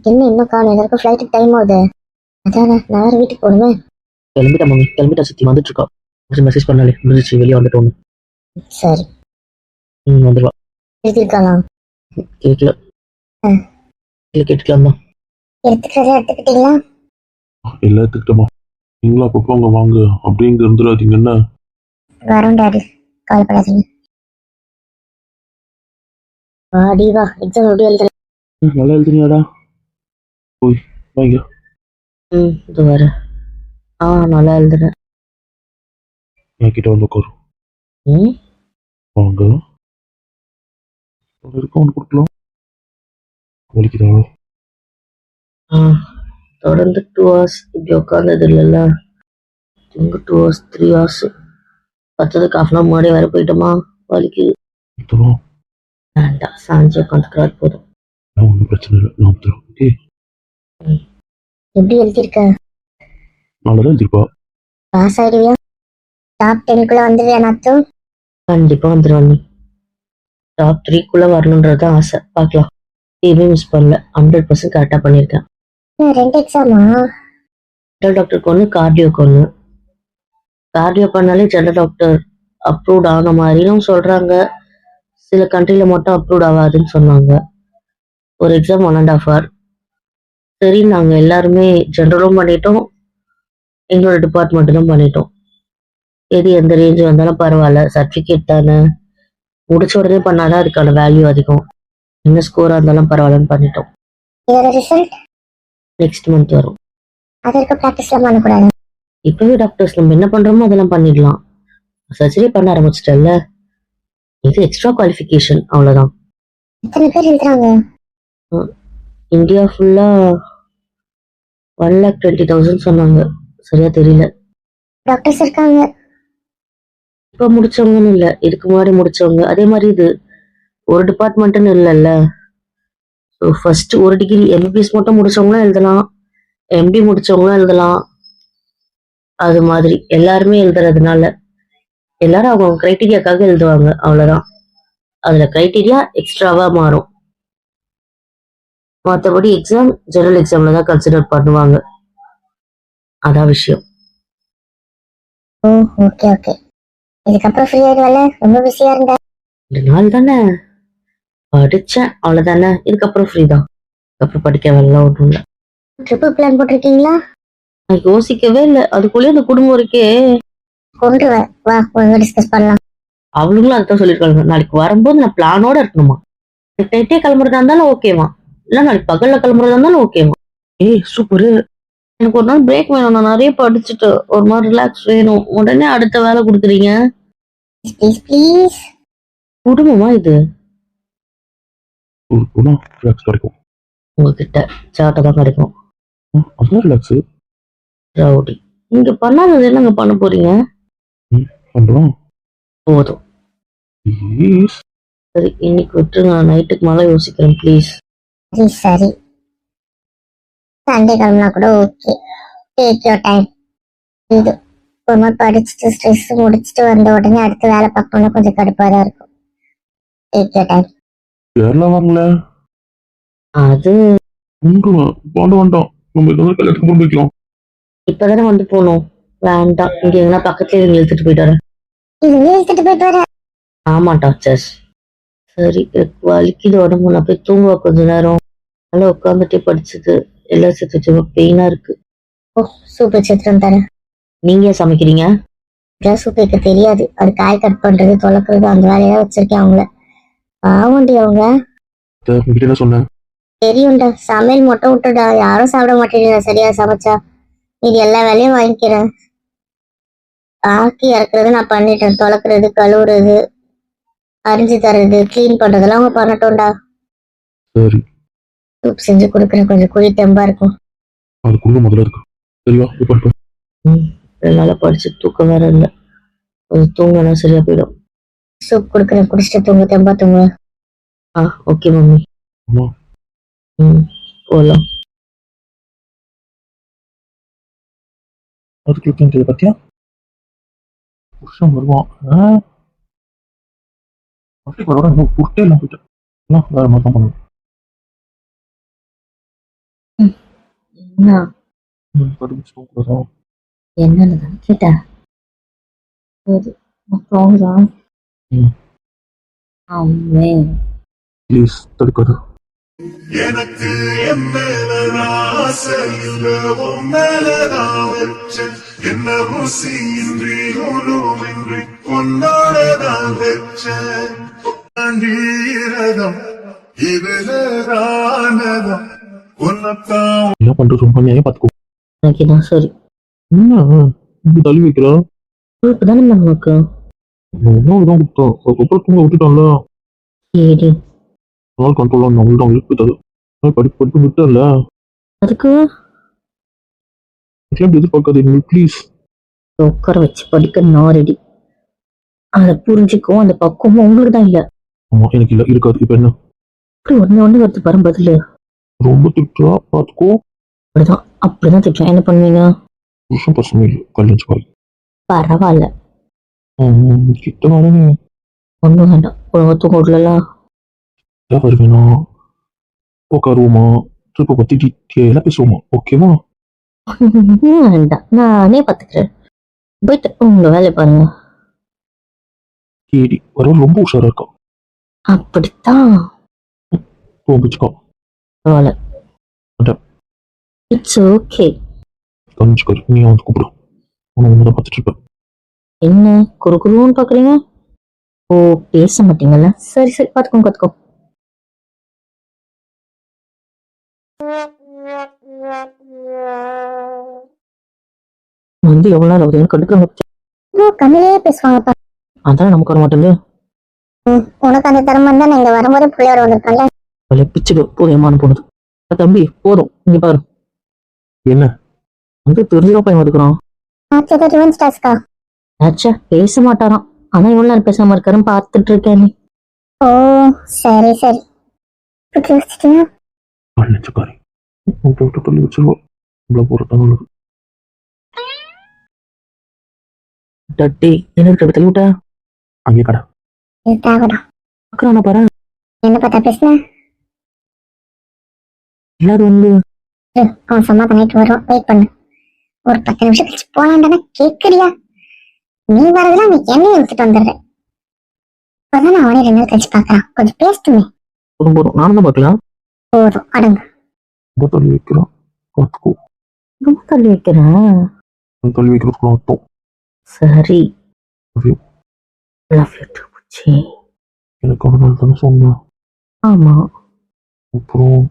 என்ன இன்னும் காணும்? எல்லாருக்கும் ஃப்ளைட்டுக்கு டைம் ஆகுது. அதானே நான் வேற வீட்டுக்கு போகணுமே. கிளம்பிட்டா மம்மி, கிளம்பிட்டா. சித்தி வந்துட்டு இருக்கா. மெசேஜ் பண்ணாலே முடிஞ்சிச்சு, வெளியே வந்துட்டோம். சரி, வந்துடுவா. எழுதிருக்கலாம். கேட்கல. இல்லை, கேட்டுக்கலாம் தான். எடுத்துக்கிறதா எடுத்துக்கிட்டீங்களா? எல்லாம் எடுத்துக்கிட்டோமா? நீங்களும் அப்பப்போ அவங்க வாங்க, அப்படியே இங்கே இருந்துடாதீங்க என்ன? வரோம் டாடி, கவலைப்படாதீங்க. வாடி வா, எக்ஸாம் எப்படி எழுதுற? நல்லா எழுதுனியாடா? போய் வாங்க. இது வர. நல்லா எழுதுறேன். என்கிட்ட வந்து உட்காரு. வாங்க. இருக்க ஒன்று கொடுக்கலாம். வலிக்குதா? தொடர்ந்து 2 hours இப்படி உட்காந்தது இல்லைல்ல. 2 hours 3 hours பத்ததுக்கு half an hour முன்னாடி வேற போயிட்டோமா, வலிக்குது. வேண்டாம், சாஞ்சி உட்காந்துக்கிறாரு போதும். ஒன்றும் பிரச்சனை இல்லை, நான் தரோம். ஓகே. எப்படி எழுதிருக்க? நல்லதான் எழுதிருப்பா. பாஸ் ஆயிடுவியா? டாப் 10 வந்துடுவியா நாத்து? கண்டிப்பா வந்துடுவான். நீ டாப் 3 வரணுன்றது ஆசை. பார்க்கலாம். எதுவுமே மிஸ் பண்ணல, 100% கரெக்டாக பண்ணியிருக்கேன். 2 எக்ஸாமா? ஜெனரல் டாக்டருக்கு ஒன்று, கார்டியோக்கு ஒன்று. கார்டியோ பண்ணாலே ஜெனரல் டாக்டர் அப்ரூவ்ட் ஆன மாதிரியும் சொல்றாங்க. சில கண்ட்ரில மட்டும் அப்ரூவ்ட் ஆகாதுன்னு சொன்னாங்க. ஒரு எக்ஸாம் 1.5 hour. சரி, நாங்கள் எல்லாருமே ஜென்ரலும் பண்ணிட்டோம், எங்களோட டிபார்ட்மெண்ட்டும் பண்ணிட்டோம். எது எந்த ரேஞ்ச் வந்தாலும் பரவாயில்ல, சர்டிஃபிகேட் தானே, முடிச்ச உடனே பண்ணாதான் அதுக்கான வேல்யூ அதிகம். என்ன ஸ்கோரா இருந்தாலும் பரவாயில்லன்னு பண்ணிட்டோம். இதோட ரிசல்ட் நெக்ஸ்ட் மந்த் வரும். அதற்கு ப்ராக்டிஸ்லாம் பண்ணக்கூடாது. இப்பவே டாக்டர்ஸ் நம்ம என்ன பண்றோமோ அதெல்லாம் பண்ணிடலாம். சர்ஜரி பண்ண ஆரம்பிச்சிட்டல்ல, இது எக்ஸ்ட்ரா குவாலிஃபிகேஷன், அவ்வளவுதான். எத்தனை பேர் எழுதுறாங்க? இந்தியா ஃபுல்லா 1,20,000 சொன்னாங்க. சரியா தெரியல. டாக்டர்ஸ் இருக்காங்க. இப்ப முடிச்சவங்கன்னு இல்ல, இதுக்கு முன்னாடி முடிச்சவங்க. அதே மாதிரி இது ஒரு டிபார்ட்மெண்ட்னு இல்லைல்ல. ஸோ ஃபர்ஸ்ட் ஒரு டிகிரி எம்பிபிஎஸ் மட்டும் முடிச்சவங்களும் எழுதலாம், எம்டி முடிச்சவங்களும் எழுதலாம். அது மாதிரி எல்லாருமே எழுதுறதுனால எல்லாரும் அவங்க கிரைட்டீரியாக்காக எழுதுவாங்க, அவ்வளவுதான். அதுல கிரைட்டீரியா எக்ஸ்ட்ராவா மாறும். மற்றபடி எக்ஸாம் ஜெனரல் எக்ஸாம்ல தான் கன்சிடர் பண்ணுவாங்க. அதான் விஷயம். ஓ, ஓகே ஓகே. இதுக்கப்புறம் ஃப்ரீ ஆயிடுவல? ரொம்ப பிஸியா இருந்த. 2 நாள் தானே படிச்சேன், அவ்வளவுதானே. இதுக்கப்புறம் ஃப்ரீ தான். அதுக்கப்புறம் படிக்க வரலாம் ஒன்றும் இல்லை. ட்ரிப்பு பிளான் போட்டிருக்கீங்களா? நான் யோசிக்கவே இல்லை, அதுக்குள்ளேயே அந்த குடும்பம் இருக்கே. கொண்டுருவேன், வா ஒழுங்கா டிஸ்கஸ் பண்ணலாம். அவளுங்களும் அதுதான் சொல்லியிருக்காங்க, நாளைக்கு வரும்போது நான் பிளானோட இருக்கணுமா. நைட்டே கிளம்புறதா இருந்தாலும் ஓகேவா, இல்ல நாளைக்கு பகல்ல கிளம்புறதா இருந்தாலும் ஓகேவா. சூப்பரு. எனக்கு ஒரு நாள் பிரேக் வேணும், நான் நிறைய படிச்சுட்டு ஒரு மாதிரி ரிலாக்ஸ் வேணும். உடனே அடுத்த வேலை கொடுக்குறீங்க. Please please. குடும்பமா இது? ரிலாக்ஸ் கிடைக்கும் உங்ககிட்ட சாட்டை தான் கிடைக்கும். அதுதான் ரிலாக்ஸ். ரவுடி, நீங்க பண்ணாதது என்னங்க பண்ண போறீங்க? பண்றோம். போதும். சரி, இன்னைக்கு விட்டு நான் நைட்டுக்கு மேல யோசிக்கிறேன் ப்ளீஸ். சரி சரி, சண்டே கிளம்புனா கூட ஓகே. Take your time. இது ஒரு மாதிரி படிச்சுட்டு ஸ்ட்ரெஸ் முடிச்சுட்டு வந்த உடனே அடுத்த வேலை பார்க்கணும்னா கொஞ்சம் கடுப்பாக தான் இருக்கும். Take your time. கேரளா வாங்கல? அது வேண்டாம், நம்ம இதெல்லாம் கல்யாணத்துக்கு கொண்டு வைக்கலாம். இப்பதானே வந்து போனோம், வேண்டாம். இங்க எங்கன்னா பக்கத்துல இருந்து இழுத்துட்டு போயிட்டு வரேன். இது இழுத்துட்டு போயிட்டு வர? ஆமா டாக்டர்ஸ். சரி, வலிக்குது உடம்பு, நான் போய் தூங்குவா கொஞ்ச நேரம். நல்லா உட்காந்துட்டே படிச்சது எல்லாம் சேர்த்து பெயினா இருக்கு. ஓ, சூப்பர் சித்திரம் தரேன். நீங்க ஏன் சமைக்கிறீங்க? சூப் வைக்க தெரியாது, அது காய் கட் பண்றது தொலைக்கிறது அந்த வேலையெல்லாம் வச்சிருக்கேன் அவங்கள. ஆமாண்டி, அவங்க என்ன சொன்னேன் தெரியும்டா. சமையல் மட்டும் விட்டுடா, யாரும் சாப்பிட மாட்டேங்க சரியா சமைச்சா. இது எல்லா வேலையும் வாங்கிக்கிறேன். ஆக்கி இறக்குறது நான் பண்ணிட்டேன், தொலைக்கிறது கழுவுறது அரிஞ்சு தர்றது கிளீன் பண்றதெல்லாம் அவங்க பண்ணட்டோம்டா. சரி, சூப் செஞ்சு கொடுக்குறேன், கொஞ்சம் குழி தெம்பா இருக்கும். அதுக்குள்ள முதல்ல இருக்கு. சரியா? நல்லா படிச்சு தூக்கம் வேற இல்லை, கொஞ்சம் தூங்கினா சரியா போயிடும். சூப் கொடுக்குறேன், குடிச்சிட்டு தூங்க, தெம்பா தூங்க. Okay mummy. போலாம். அதுக்குள்ள பத்தியா புருஷன் வருவான். புருட்டே இல்லாம போயிட்டேன். வேற மாதிரி தான் பண்ணுவேன். என்ன கடுமைச்சு தூங்குறதா? என்னன்னு தான் கேட்டேன். சரி அப்புறம் ம். அம்மே ப்ளீஸ் தடுக்காத. எனக்கு என் மேல ஆசை இல்ல உன் மேலதான் வச்சேன் என்ன ருசியின்றி உருவின்றி உன்னோடதான் வச்சேன் ரதம் இதுலதானதம் உன்னத்தான் என்ன பண்றது? ரொம்ப நியாயம் பார்த்துக்கோ. எனக்கு இதான் சரி. என்ன இப்படி தள்ளி வைக்கிறா? இப்பதானே நமக்கு நான் தான் கொடுத்தோம். அதுக்கப்புறம் தூங்க விட்டுட்டான்ல. சரி நாள் கண்ட்ரோலாக நான் தான் இருக்குது. படிப்பு படிப்பு விட்டல. அதுக்கு எப்படி எதிர்பார்க்காதீங்க ப்ளீஸ். உட்கார வச்சு படிக்க நான் ரெடி. அதை புரிஞ்சுக்கும் அந்த பக்குவமும் உங்களுக்கு தான் இல்ல. ஆமா எனக்கு இல்லை இருக்காது. இப்போ என்ன அப்படி ஒண்ணு வருது பாரு பதிலு. ரொம்ப திட்டா பார்த்துக்கோ. அப்படிதான் திட்டம். என்ன பண்ணுவீங்க? புருஷன் பசங்க இல்லை கல்யாணம் பாரு. பரவாயில்ல கிட்ட நானே ஒண்ணும் வேண்டாம். ஒழுங்கா தூங்க விடலாம். வருவேனா உட்காருவோமா ட்ரிப்பை பற்றி டீட்டெயிலாக பேசுவோமா? ஓகேவா? வேண்டாம் நானே பாத்துக்கிறேன். போயிட்டு உங்க வேலையை பாருங்க. சரி வர ரொம்ப உஷாரா இருக்கா. அப்படித்தான். தோம்பிச்சுக்கா. பரவாயில்ல. அட. It's okay. கணிச்சுக்காரு நீ வந்து கூப்பிடு. உனக்கு ஒன்று தான் பார்த்துட்டு இருப்பேன். என்ன குறுகுறுன்னு பாக்குறீங்க? ஓ பேச மாட்டீங்கல்ல. சரி சரி பாத்துக்கோ. வந்து எவ்வளவு நாள் ஆகுதுன்னு கண்டுக்காம கண்ணிலேயே பேசுவாங்கப்பா. அதான் நமக்கு வர மாட்டேங்குது. உனக்கு அந்த திறமை தான் நான் இங்க வரும்போது பிள்ளையோட வந்திருக்கேன்ல. அவளை பிச்சுடு போதுமான போனது. தம்பி போதும். இங்க பாரு என்ன வந்து தெரிஞ்சா பையன் வந்துக்கிறான். ரிவெஞ்ச் டாஸ்கா? ஆச்சா பேச மாட்டாராம். ஆனா இவ்வளவு நேரம் பேசாம இருக்காருன்னு பாத்துட்டு இருக்கேன். நீ ஓ சரி சரி. இப்படி யோசிச்சிட்டீங்க? கணிச்சுக்காரி விட்டு தள்ளி வச்சிருவோம். இவ்வளோ போகிறதான் நல்லது. டட்டி என்ன இருக்கு தள்ளி விட்ட அங்கே கடை இது தேவைடா. அக்கறான பாரு. என்ன பார்த்தா பேசுன? எல்லாரும் வந்து அவன் சும்மா பண்ணிட்டு வரும். வெயிட் பண்ணு. ஒரு 10 நிமிஷம் கழிச்சு போலான்டானே கேட்கறியா? நீ வரதுல நீ என்னையும் எடுத்துட்டு வந்துடுற. இப்பதான் நான் அவனே 2 நாள் கழிச்சு பாக்குறான். கொஞ்சம் பேசட்டுமே. போதும் நானும் தான் பாக்கலாம். போதும் அடங்கு. ரொம்ப தள்ளி வைக்கிறான் பார்த்துக்கோ. ரொம்ப தள்ளி வைக்கிறேன். தள்ளி வைக்கிறதுக்குள்ள அர்த்தம். சரி Love you. Love you too புச்சி. எனக்கு ஒரு நாள் தானே சொன்னேன். ஆமா அப்புறம்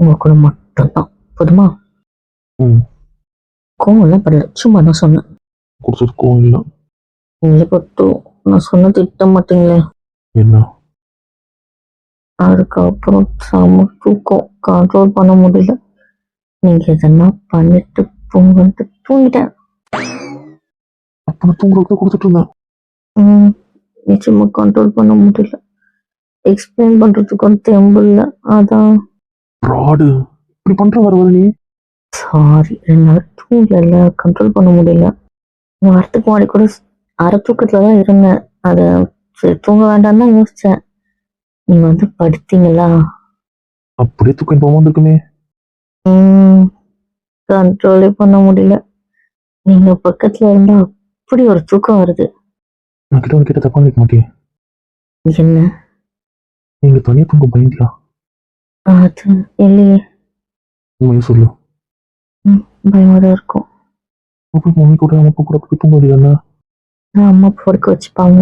உங்க கூட மட்டும்தான் போதுமா? கோவம்லாம் படல. சும்மா தான் சொன்னேன். கொடுத்ததுக்கும் இல்லை. நீங்க பட்டு நான் சொன்ன திட்ட மாட்டீங்களே. என்ன அதுக்கப்புறம் செம தூக்கம் கண்ட்ரோல் பண்ண முடியல. நீங்க எதனா பண்ணிட்டு தூங்கிட்டு தூங்கிட்டேன். அப்போ நான் தூங்குறதுக்கு கொடுத்துட்டு இருந்தேன். நிச்சயமா கண்ட்ரோல் பண்ண முடியல. எக்ஸ்பிளைன் பண்றதுக்கு வந்து தெம்பு இல்லை. அதான் ஃப்ராடு இப்படி பண்ற வர நீ. சாரி என்னால தூங்கல. கண்ட்ரோல் பண்ண முடியல. நீங்க வரத்துக்கு முன்னாடி கூட அரை தூக்கத்துலதான் இருந்தேன். அதை சரி தூங்க வேண்டாம் தான் யோசிச்சேன். நீங்க வந்து படுத்தீங்களா? அப்படியே தூக்கம் போகாம இருக்குமே. கண்ட்ரோலே பண்ண முடியல. நீங்க பக்கத்துல இருந்தா அப்படி ஒரு தூக்கம் வருது. நான் கிட்ட ஒரு கிட்ட தப்பா நினைக்க மாட்டேன். என்ன நீங்க தனியா தூங்க பயந்தியா? அது இல்லையே. உண்மையை சொல்லு. பயமா தான் இருக்கும். அப்புறம் மம்மி கூட அம்மா கூட போய் தூங்க முடியல. அம்மா படுக்க வச்சுப்பாங்க.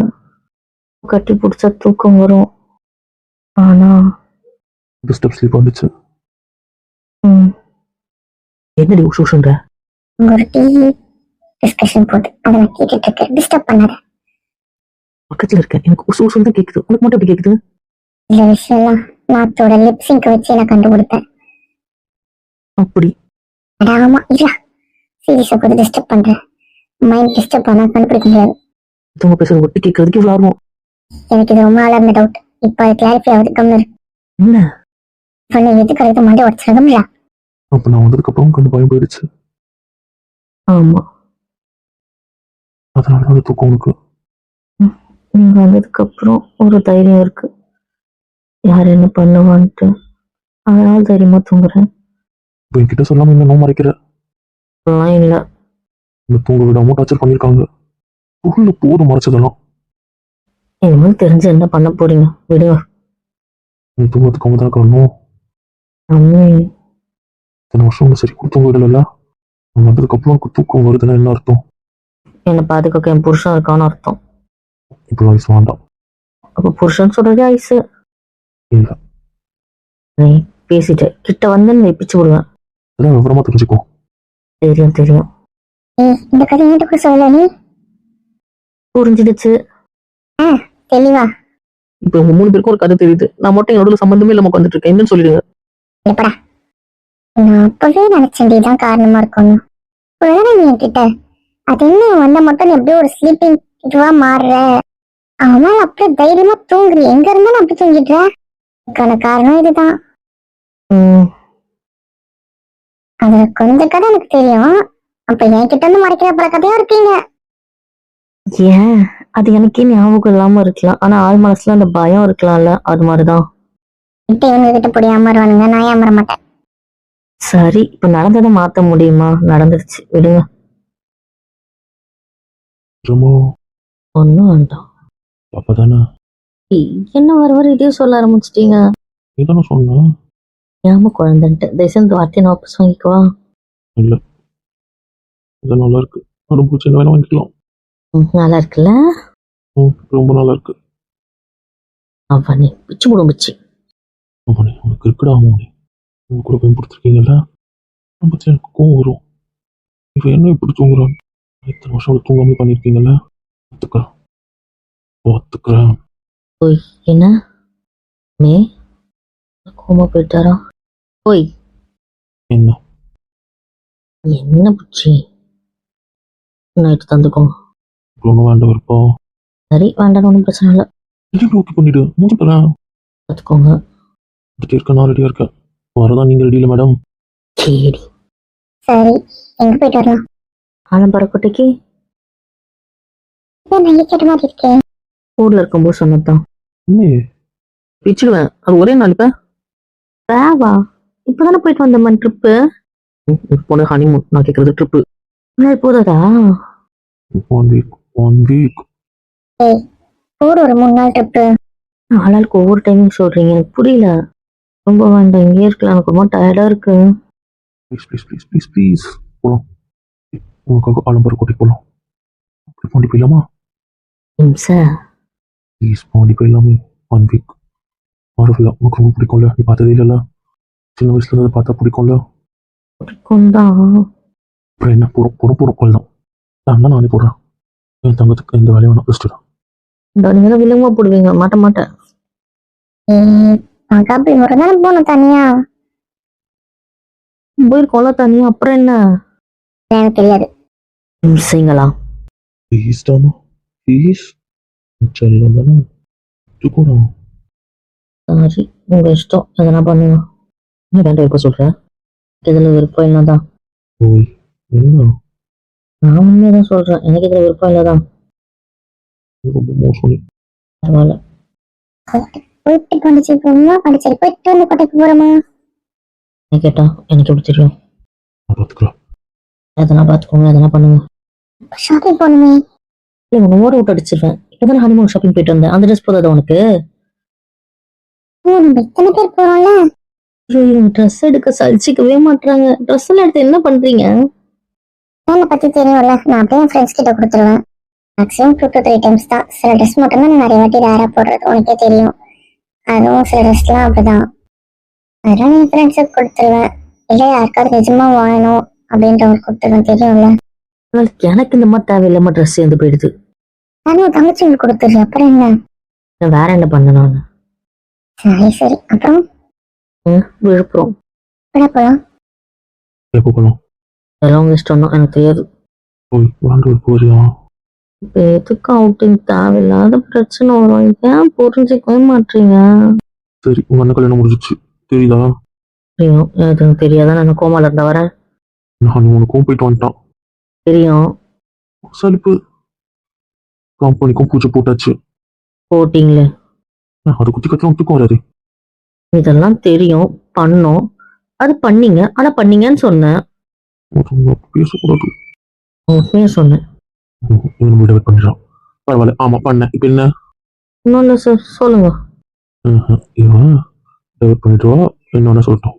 கட்டி பிடிச்சா தூக்கம் வரும். ஆனா டிஸ்டர்ப் ஸ்லீப் வந்துச்சு. என்னடி உஷுஷுன்ற? ஒரு டிவி டிஸ்கஷன் போட்டு அதை நான் கேட்டுட்டு இருக்கேன். டிஸ்டர்ப் பண்ணாத. பக்கத்துல இருக்கேன். எனக்கு உசு உசுன்னு தான் கேக்குது. உனக்கு மட்டும் எப்படி கேக்குது? இந்த விஷயம்லாம் நாத்தோட லிப்ஸிங்க வச்சு நான் கண்டுபிடிப்பேன். அப்படி ஆமா இல்ல சீரியஸா கூட டிஸ்டர்ப் பண்றேன். மைண்ட் டிஸ்டர்ப் பண்ணா கண்டுபிடிக்க முடியாது. மத்தவங்க பேசுறது ஒட்டி கேட்கறதுக்கு இவ்வளவு ஆர்வம். எனக்கு இது ரொம்ப நாளா இருந்த டவுட். இப்போ அது கிளாரிஃபை ஆகுது. கம்மிரு. என்ன பண்ணி எதுக்கு அடுத்து மண்டே உடச்சிருக்கோம்ல. அப்ப நான் வந்ததுக்கு அப்புறம் கொஞ்சம் பயம் போயிடுச்சு. ஆமா அதனாலதான் அது தூக்கம் உனக்கு. நீங்க வந்ததுக்கு அப்புறம் ஒரு தைரியம் இருக்கு. யார் என்ன பண்ணுவான்ட்டு. அதனால தைரியமா தூங்குறேன். இப்போ என்கிட்ட சொல்லாம இன்னும் மறைக்கிற. அதெல்லாம் இல்லை. இந்த தூங்க விடாம டார்ச்சர் பண்ணியிருக்காங்க. உள்ள போதும் மறைச்சதெல்லாம். இனிமேல் தெரிஞ்சு என்ன பண்ண போறீங்க, விடுங்க. நீ தூங்கத்துக்கு அவங்க தான் காரணம். அம்மே, இத்தனை வருஷம் உங்களை சரி கூட தூங்க விடல. அவங்க வந்ததுக்கப்புறம் உனக்கு தூக்கம் வருதுன்னா என்ன அர்த்தம்? என்னை பாதுகாக்க என் புருஷன் இருக்கான்னு அர்த்தம். இப்போ வயசு வேண்டாம். அப்போ புருஷன் சொல்றதே ஐஸு. இல்லை, நீ பேசிட்ட கிட்ட வந்து நீ பிச்சு விடுவேன். இதெல்லாம் விவரமா தெரிஞ்சுக்கோ. தெரியும் தெரியும், இந்த கதை என்கிட்ட கூட சொல்லல நீ. புரிஞ்சிடுச்சு. தெளிவா இப்போ உங்க 3 பேருக்கும் ஒரு கதை தெரியுது. நான் மட்டும் என்னோட சம்பந்தமே இல்லாம உட்காந்துட்டு இருக்கேன். என்னன்னு சொல்லிடுங்க. எப்படா நான் அப்பவே நினைச்சேன் தான் காரணமா இருக்கணும். இப்பதானே நீ என்கிட்ட அது என்ன வந்த மட்டும் நீ எப்படியோ ஒரு ஸ்லீப்பிங் இதுவா மாறுற, அவன் மேல அப்படியே தைரியமா தூங்குறி, எங்க இருந்தாலும் அப்படி தூங்கிடுற. அதுக்கான காரணம் இதுதான். அது கொஞ்ச கதை எனக்கு தெரியும். அப்ப என்கிட்ட இருந்து மறைக்கிற பல கதையா இருக்கீங்க. ஏன் அது எனக்கே ஞாபகம் இல்லாம இருக்கலாம், ஆனா ஆள் மனசுல அந்த பயம் இருக்கலாம்ல, அது மாதிரிதான். இப்ப இவங்க கிட்ட போய் அமருவானுங்க, நான் ஏமாற மாட்டேன். சரி, இப்ப நடந்ததை மாத்த முடியுமா? நடந்துருச்சு, விடுங்க. ரொம்ப ஒன்னும் வேண்டாம். அப்பதானே என்ன வர இதே சொல்ல ஆரம்பிச்சிட்டீங்க. நீதானே சொன்ன. ஏமா குழந்தைன்ட்டு தயவுசெய்து இந்த வார்த்தையை நான் வாபஸ் வாங்கிக்குவா. இல்லை, இது நல்லா இருக்கு. ரொம்ப சின்ன வேணா வாங்கிக்கலாம். நல்லா இருக்குல்ல? ரொம்ப நல்லா இருக்கு. அவனே பிச்சு போடும் பிச்சு. ஆமாண்ணே, உனக்கு இருக்குடா. ஆமாண்ணே, உங்க கூட பயன்படுத்திருக்கீங்கல்ல, ரொம்ப எனக்கு கோவம் வரும். இவன் என்ன இப்படி தூங்குறான்? இத்தனை வருஷம் அவளை தூங்காமல் பண்ணியிருக்கீங்கல்ல. பார்த்துக்கிறேன். ஓய், என்ன மே கோமா போயிட்டாரா? ஓய், என்ன என்ன பிச்சு? நைட்டு தந்துக்கோங்க. ஒன்றும் வேண்டாம் இருப்பா. சரி, வேண்டாம், ஒன்றும் பிரச்சனை இல்லை. டெலிவரி ஓகே பண்ணிவிடு. மூச்சு தரேன். பார்த்துக்கோங்க. ரெடியாக இருக்கேன், நான் ரெடியாக இருக்கேன். வரதான் நீங்கள் ரெடி இல்லை மேடம்? சரி, சரி, எங்க போயிட்டு வரலாம்? ஆலம்பரக்கோட்டைக்கு. நான் இங்க கேட்ட மாதிரி இருக்கேன். ஊர்ல இருக்கும்போது சொன்னதுதான். உண்மையே பிச்சுடுவேன். அது ஒரே நாள். இப்ப வேவா இப்பதானே போயிட்டு வந்தேன் ட்ரிப்பு. போன ஹனிமூன். நான் கேட்கறது ட்ரிப்பு. நாள் போதாதா? 1 வீக் 1 வீக். கூட ஒரு 3 நாள் ட்ரிப்பு. ஆளாளுக்கு ஒவ்வொரு டைமிங் சொல்றீங்க, எனக்கு புரியல. ரொம்ப வேண்டாம், இங்கே இருக்கலாம், எனக்கு ரொம்ப டயர்டா இருக்கு. Please please please please please போகலாம். உனக்காக ஆலம்பரக்கோட்டை போகலாம். அப்படி பாண்டி போயிடலாமா? ப்ளீஸ் பாண்டி போயிடலாமே. 1 வீக் ஆரோவில் உனக்கு ரொம்ப பிடிக்கும்ல. நீ பார்த்ததே இல்லைல்ல. சின்ன வயசுல இருந்து பார்த்தா பிடிக்கும்ல. பிடிக்கும்தான். அப்புறம் என்ன, போகிறோம் கோல் தான். நான் தான் நானே போடுறேன். என் தங்கத்துக்கு இந்த வேலையை வேணா லிஸ்ட்டு. நீங்க தான் வில்லங்கமா போடுவீங்க. மாட்டேன். அப்படி ஒரு நாள் போகணும் தனியா. போயிருக்கோம்ல தனியா, அப்புறம் என்ன? எனக்கு தெரியாது. செய்யுங்களா? ப்ளீஸ் டாமா, ப்ளீஸ். செல்லம் தானே கூட. சரி, உங்க இஷ்டம், எதனா பண்ணுங்க. என்ன வேண்டாம் எப்ப சொல்றேன்? இதுல விருப்பம் இல்லதான். ஓய் என்ன? நான் உண்மையதான் சொல்றேன், எனக்கு இதுல விருப்பம் இல்லதான். ரொம்ப மோசம். பரவாயில்ல. போயிட்டு பாண்டிச்சேரி போகணுமா? பாண்டிச்சேரி போயிட்டு வந்து கோட்டைக்கு போறோமா? என்ன கேட்டா எனக்கு எப்படி தெரியும்? நான் பார்த்துக்கிறேன். எதனா பாத்துக்கோங்க, எதனா பண்ணுங்க. ஷாப்பிங் போகணுமே. இல்லை, உன்னை ஓட விட்டு அடிச்சிருவேன். இப்பதானே ஹனிமூன் ஷாப்பிங் போயிட்டு வந்தேன். அந்த ட்ரெஸ் போதாதா உனக்கு? நம்ம இத்தனை பேர் போறோம்ல. ட்ரெஸ் எடுக்க சலிச்சிக்கவே மாட்டாங்க. ட்ரெஸ் எல்லாம் எடுத்து என்ன பண்றீங்க? என்னை பத்தி தெரியும்ல, நான் அப்படியே என் ஃப்ரெண்ட்ஸ் கிட்ட கொடுத்துருவேன். மேக்ஸிமம் 2 to 3 டைம்ஸ் தான். சில ட்ரெஸ் மட்டும் தான் நான் நிறைய வாட்டி ரேரா போடுறது, உனக்கே தெரியும். அதுவும் சில ட்ரெஸ்லாம் அப்படிதான். அதெல்லாம் என் ஃப்ரெண்ட்ஸுக்கு கொடுத்துருவேன். இல்லை யாருக்காவது நிஜமா வாங்கணும் அப்படின்றவங்க கொடுத்துருவேன், தெரியும்ல. எனக்கு இந்த மாதிரி தேவையில்லாம ட்ரெஸ் சேர்ந்து போயிடுது. நானும் தங்கச்சிங்களுக்கு கொடுத்துருவேன், அப்புறம் என்ன? நான் வேற என்ன பண்ண நான்? சரி அப்புறம் விழுப்புரம் போலாம். எப்போ போகலாம்? எல்லாம் உங்க இஷ்டம் தான், எனக்கு தெரியாது. ஓய் வாண்டூர் போறியா? இப்போ எதுக்கு அவுட்டிங்? தேவையில்லாத பிரச்சனை வரும். ஏன் புரிஞ்சுக்கவே மாட்டீங்க? சரி, உங்க அண்ணன் கல்யாணம் முடிஞ்சிச்சு தெரியுதா? தெரியும். எனக்கு தெரியாதான், நான் கோமால இருந்தா வரேன். நான் உனக்கும் போயிட்டு வந்துட்டான். தெரியும். சலிப்பு. கம்பெனிக்கும் பூஜை போட்டாச்சு. போட்டிங்களே, அது குத்தி கட்டலாம் ஒத்துக்கும் வராது. இதெல்லாம் தெரியும், பண்ணோம். அது பண்ணீங்க, ஆனா பண்ணீங்கன்னு சொன்னேன். பேசக்கூடாது. உண்மையா சொன்னேன். இவன் வீடு வெயிட் பண்ணிடுறான். பரவாயில்ல, ஆமா பண்ணேன். இப்போ என்ன? ஒன்றும் இல்லை சார், சொல்லுங்க. இவன் டைவர்ட் பண்ணிட்டு வா, என்ன சொல்லட்டும்.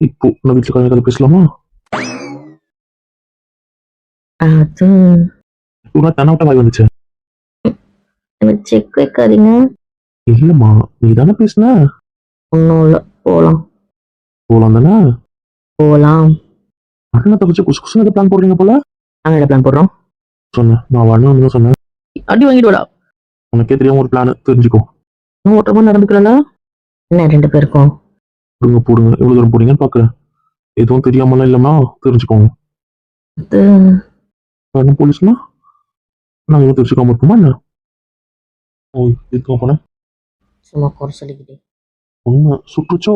இப்போ நான் வீட்டில் கதை பேசலாமா? அது இவனா தன்னை விட்ட வாய் வந்துச்சு. செக் வைக்காதீங்க. இல்லம்மா, நீ தானே பேசுன. ஒன்றும் இல்லை, போகலாம். போலாம் தானே? போகலாம். அண்ணனை தப்பிச்சு குசு குசுன்னு எதை பிளான் போடுறீங்க போல. நாங்கள் என்ன பிளான் போடுறோம்? சொன்னேன், நான் வரணும்னு தான் சொன்னேன். அடி வாங்கிட்டு வாடா. உனக்கே தெரியாம ஒரு பிளான் தெரிஞ்சுக்கோ. இன்னும் ஓட்டமா நடந்துக்கல. என்ன 2 பேருக்கும்? போடுங்க போடுங்க, எவ்வளவு தூரம் போறீங்கன்னு பாக்குறேன். எதுவும் தெரியாமலாம் இல்லைன்னா தெரிஞ்சுக்கோங்க. அது வேணும் போலீஸ்னா நாங்கள் எதுவும் தெரிஞ்சுக்காம இருப்போமா என்ன? ஓய், எதுக்காக போனேன்? சும்மா குறை சொல்லிக்கிட்டே. உண்மை சுற்றுச்சோ?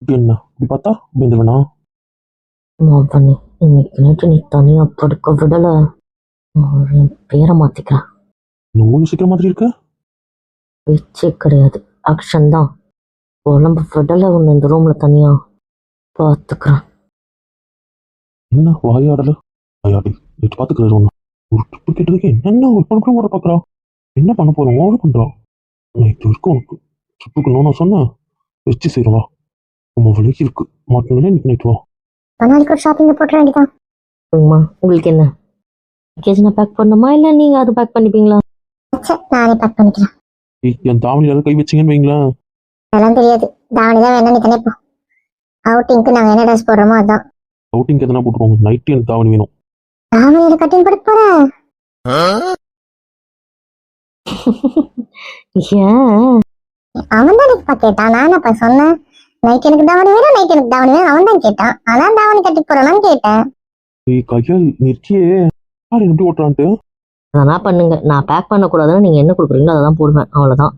இப்படி என்ன இப்படி பார்த்தா பயந்துவனா? பண்ணி இன்னைக்கு நைட்டு நீ தனியா படுக்க விடல, என் பேரை மாத்திக்கிறேன். இன்னும் யோசிக்கிற மாதிரி இருக்க. பேச்சே கிடையாது, ஆக்ஷன் தான். உடம்பு விடல உன்னை இந்த ரூம்ல தனியா பார்த்துக்கிறேன். என்ன வாயாடல? வாயாடி நேற்று பார்த்துக்கிறது ஒன்று. ஒரு ட்ரிப்பு கேட்டதுக்கு என்னென்ன இப்போ கூட பார்க்குறா. என்ன பண்ண போறோம்? ஓவர் பண்ணுறோம். நைட்டு இருக்கு உனக்கு ட்ரிப்புக்கு நான் சொன்னேன். வச்சு செய்யறவா உங்க விலைக்கு இருக்கு மாட்டினாலே இன்னைக்கு நைட்டு வா. நாளைக்கு ஒரு ஷாப்பிங் போட்டுற வேண்டியதான். உங்களுக்கு என்ன பேக்கேஜ் நான் பேக் பண்ணுமா இல்லை நீங்க அது பேக் பண்ணிப்பீங்களா? நானே பேக் பண்ணிக்கிறேன். என் தாவணியால கை வச்சிங்கன்னு வைங்களேன். அதெல்லாம் தெரியாது, தாவணி தான் வேணும். நீ தானே இப்போ அவுட்டிங்க்கு நாங்கள் என்ன ட்ரெஸ் போடுறோமோ அதுதான். அவுட்டிங் எதனா போட்டுக்கோங்க, நைட்டு எனக்கு தாவணி வேணும். தாவணியில கட்டிங் போட போறேன். ஏன் அவன் தான் எனக்கு கேட்டான், நான் அப்ப சொன்னேன் நைட் எனக்கு தாவணி வேணும், நைட் எனக்கு தாவணி வேணும். அவன் தான் கேட்டான், அதான் தாவணி கட்டி போறேன்னு கேட்டேன். கையால் நிற்கியே யார் எப்படி ஓட்டுறான்ட்டு. அதெல்லாம் பண்ணுங்க, நான் பேக் பண்ணக்கூடாதுன்னு நீங்க என்ன கொடுக்குறீங்களோ அதை தான் போடுவேன், அவ்வளோதான்.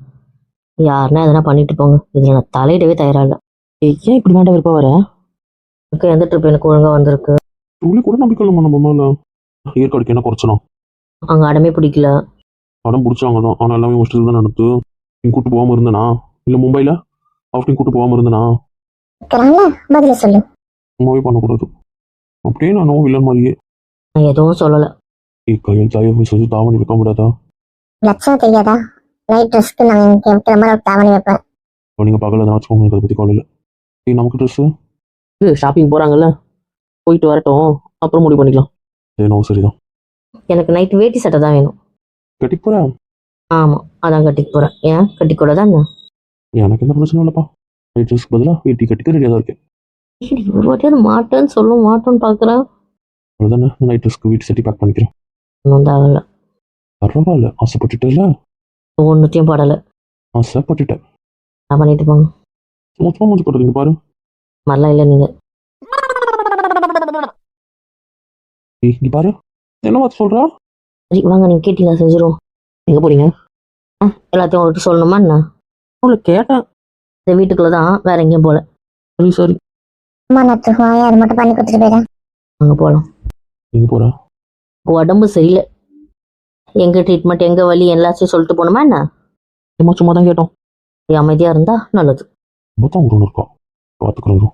யாருன்னா எதனா பண்ணிட்டு போங்க, இதில் நான் தலையிடவே தயாரா இல்லை. ஏன் இப்படி வேண்டாம் விருப்பம் வர? எனக்கு எந்த ட்ரிப் எனக்கு ஒழுங்காக வந்திருக்கு. உங்களுக்கு கூட நம்பிக்கை இல்லைம்மா நம்ம மேல. ஏற்காடுக்கு என்ன குறைச்சலாம்? அங்கே அடமே பிடிக்கல. படம் பிடிச்சாங்க தான், ஆனால் எல்லாமே முடிச்சது தான் நடத்து. நீ கூட்டு போகாம இருந்தனா இல்லை மும்பையில் அவுட்டிங் கூட்டு போகாம இருந்தனா? பதில சொல்லு. சும்மாவே பண்ணக்கூடாது. அப்படியே நானும் வில்லன் மாதிரியே. நான் எதுவும் சொல்லலை. கையில் தயவு செய்து தாவணி வைக்க முடியாதா? லட்சம் தெரியாதா? நைட் ட்ரெஸ்க்கு நான் எனக்கு வைக்கிற மாதிரி ஒரு தாவணி வைப்பேன். நீங்கள் பகல தான் வச்சுக்கோங்க, அதை பற்றி கவலை இல்லை. நமக்கு ட்ரெஸ்ஸு ஷாப்பிங் போகிறாங்கல்ல, போயிட்டு வரட்டும், அப்புறம் முடிவு பண்ணிக்கலாம். ஏனோ சரிதான். எனக்கு நைட் வேட்டி சட்டை தான் வேணும். கட்டிக்கு போகிறேன். ஆமாம், அதான் கட்டிக்கு போகிறேன். ஏன் கட்டிக்கூட தான் என்ன? எனக்கு எந்த பிரச்சனை இல்லைப்பா. நைட் ட்ரெஸ்க்கு பதிலாக வேட்டி கட்டிக்க ரெடியாக தான் இருக்கேன். ஒரு வாட்டியாவது மாட்டேன்னு சொல்லும், மாட்டோன்னு பார்க்குறேன். அவ்வளோதானே, நைட் ட்ரெஸ்க்கு வீட்டு சட்டி பேக் பண்ணிக்கிறேன். ஒன்றும் தேவையில்ல. பரவாயில்ல, ஆசைப்பட்டுட்டேல. ஒன்றுத்தையும் பாடலை. ஆசைப்பட்டுட்டேன். நான் பண்ணிட்டு போங்க. சும்மா மூஞ்சி போட்டுறீங்க பாரு. மாதிரிலாம் இல்லை நீங்கள். நீ பாரு, என்ன பார்த்து சொல்கிறா? சரி வாங்க, நீங்கள் கேட்டீங்க செஞ்சிடும். எங்கே போகிறீங்க? எல்லாத்தையும் அவர்கிட்ட சொல்லணுமா என்ன? உங்களுக்கு கேட்டேன். இந்த வீட்டுக்குள்ளே தான், வேற எங்கேயும் போகல. சரி சரி, அம்மா நான் தூங்குவாங்க, அது மட்டும் பண்ணி கொடுத்துட்டு போயிடறேன். அங்கே போகலாம். எங்கே போகிறா? உடம்பு சரியில்லை, எங்கே ட்ரீட்மெண்ட் எங்கே வலி எல்லாத்தையும் சொல்லிட்டு போகணுமா என்ன? சும்மா சும்மா தான் கேட்டோம். அமைதியாக இருந்தால் நல்லது. மொத்தம் ஒரு ஒன்று இருக்கா பார்த்துக்கிறோம்.